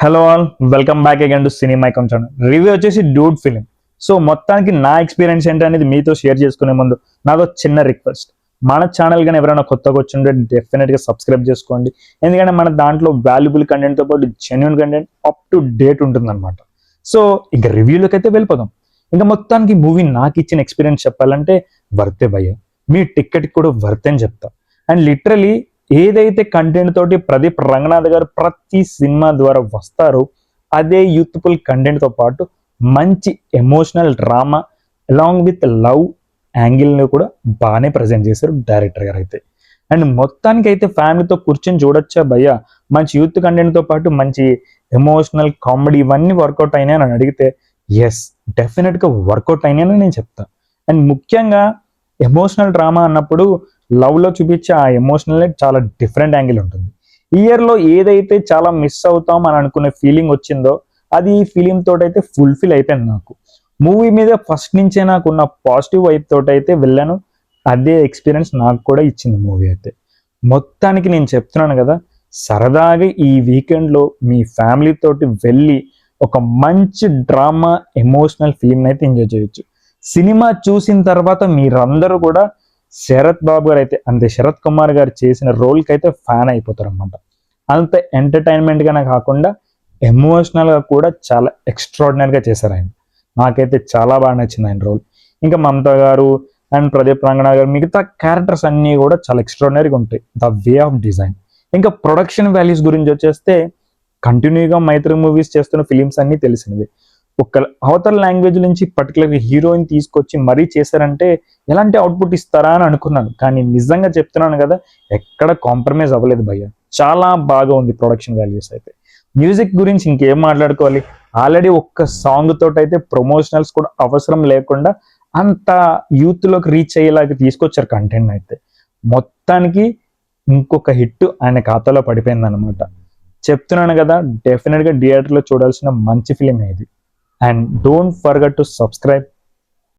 Hello all, welcome back again to cinema icon channel. Review వచ్చేసి dude film. So మొత్తానికి నా experience ఏంటనేది మీతో షేర్ చేసుకునే ముందు నాదో చిన్న రిక్వెస్ట్. మన ఛానల్ కానీ ఎవరైనా కొత్తగా వచ్చింటే డెఫినెట్గా సబ్స్క్రైబ్ చేసుకోండి. ఎందుకంటే మన దాంట్లో వాల్యుబుల్ కంటెంట్తో పాటు genuine content up to date ఉంటుందన్నమాట. సో ఇంకా రివ్యూలోకి అయితే వెళ్ళిపోదాం. ఇంకా మొత్తానికి మూవీ నాకు ఇచ్చిన ఎక్స్పీరియన్స్ చెప్పాలంటే వర్తే భయ్య. మీ టికెట్ కూడా వర్త్ అని చెప్తా. అండ్ లిటరలీ ఏదైతే కంటెంట్ తోటి ప్రదీప్ రంగనాథ్ గారు ప్రతి సినిమా ద్వారా వస్తారో అదే యూత్ఫుల్ కంటెంట్తో పాటు మంచి emotional drama along with love యాంగిల్ని కూడా బాగానే ప్రజెంట్ చేశారు డైరెక్టర్ గారు అయితే. అండ్ మొత్తానికి అయితే ఫ్యామిలీతో కూర్చొని చూడొచ్చా భయ్య. మంచి యూత్ కంటెంట్తో పాటు మంచి ఎమోషనల్ కామెడీ ఇవన్నీ వర్కౌట్ అయినాయని అని అడిగితే ఎస్, డెఫినెట్గా వర్కౌట్ అయినాయని నేను చెప్తాను. అండ్ ముఖ్యంగా ఎమోషనల్ డ్రామా అన్నప్పుడు లవ్లో చూపించే ఆ ఎమోషనల్ చాలా డిఫరెంట్ యాంగిల్ ఉంటుంది. ఇయర్లో ఏదైతే చాలా మిస్ అవుతాం అని అనుకునే ఫీలింగ్ వచ్చిందో అది ఈ ఫిలిం తోటైతే ఫుల్ఫిల్ అయిపోయింది నాకు. మూవీ మీద ఫస్ట్ నుంచే నాకున్న పాజిటివ్ వైబ్ తోటైతే వెళ్ళాను. అదే ఎక్స్పీరియన్స్ నాకు కూడా ఇచ్చింది మూవీ అయితే. మొత్తానికి నేను చెప్తున్నాను కదా, సరదాగా ఈ వీకెండ్లో మీ ఫ్యామిలీ తోటి వెళ్ళి ఒక మంచి డ్రామా ఎమోషనల్ ఫిలిం అయితే ఎంజాయ్ చేయొచ్చు. సినిమా చూసిన తర్వాత మీరందరూ కూడా శరత్ బాబు గారు అయితే అంతే, శరత్ కుమార్ గారు చేసిన రోల్కి అయితే ఫ్యాన్ అయిపోతారు అనమాట. అంత ఎంటర్టైన్మెంట్గానే కాకుండా ఎమోషనల్గా కూడా చాలా ఎక్స్ట్రాడినరీగా చేశారు ఆయన. నాకైతే చాలా బాగా నచ్చింది ఆయన రోల్. ఇంకా మమతా గారు అండ్ ప్రదీప్ రంగనాథ్ గారు మిగతా క్యారెక్టర్స్ అన్నీ కూడా చాలా ఎక్స్ట్రాడినరీగా ఉంటాయి. The way of design. ఇంకా ప్రొడక్షన్ వాల్యూస్ గురించి వచ్చేస్తే కంటిన్యూగా మైత్రి మూవీస్ చేస్తున్న ఫిలిమ్స్ అన్నీ తెలిసినవి. ఒక అవతల లాంగ్వేజ్ నుంచి పర్టికులర్గా హీరోయిన్ తీసుకొచ్చి మరీ చేశారంటే ఎలాంటి అవుట్పుట్ ఇస్తారా అని అనుకున్నాను. కానీ నిజంగా చెప్తున్నాను కదా, ఎక్కడ కాంప్రమైజ్ అవ్వలేదు భయ్య. చాలా బాగా ఉంది ప్రొడక్షన్ వాల్యూస్ అయితే. మ్యూజిక్ గురించి ఇంకేం మాట్లాడుకోవాలి. ఆల్రెడీ ఒక్క సాంగ్ తోటి అయితే ప్రమోషనల్స్ కూడా అవసరం లేకుండా అంత యూత్లోకి రీచ్ అయ్యేలాగా తీసుకొచ్చారు కంటెంట్ అయితే. మొత్తానికి ఇంకొక హిట్ ఆయన ఖాతాలో పడిపోయింది అనమాట. చెప్తున్నాను కదా, డెఫినెట్గా థియేటర్లో చూడాల్సిన మంచి ఫిలిం ఇది. And don't forget to subscribe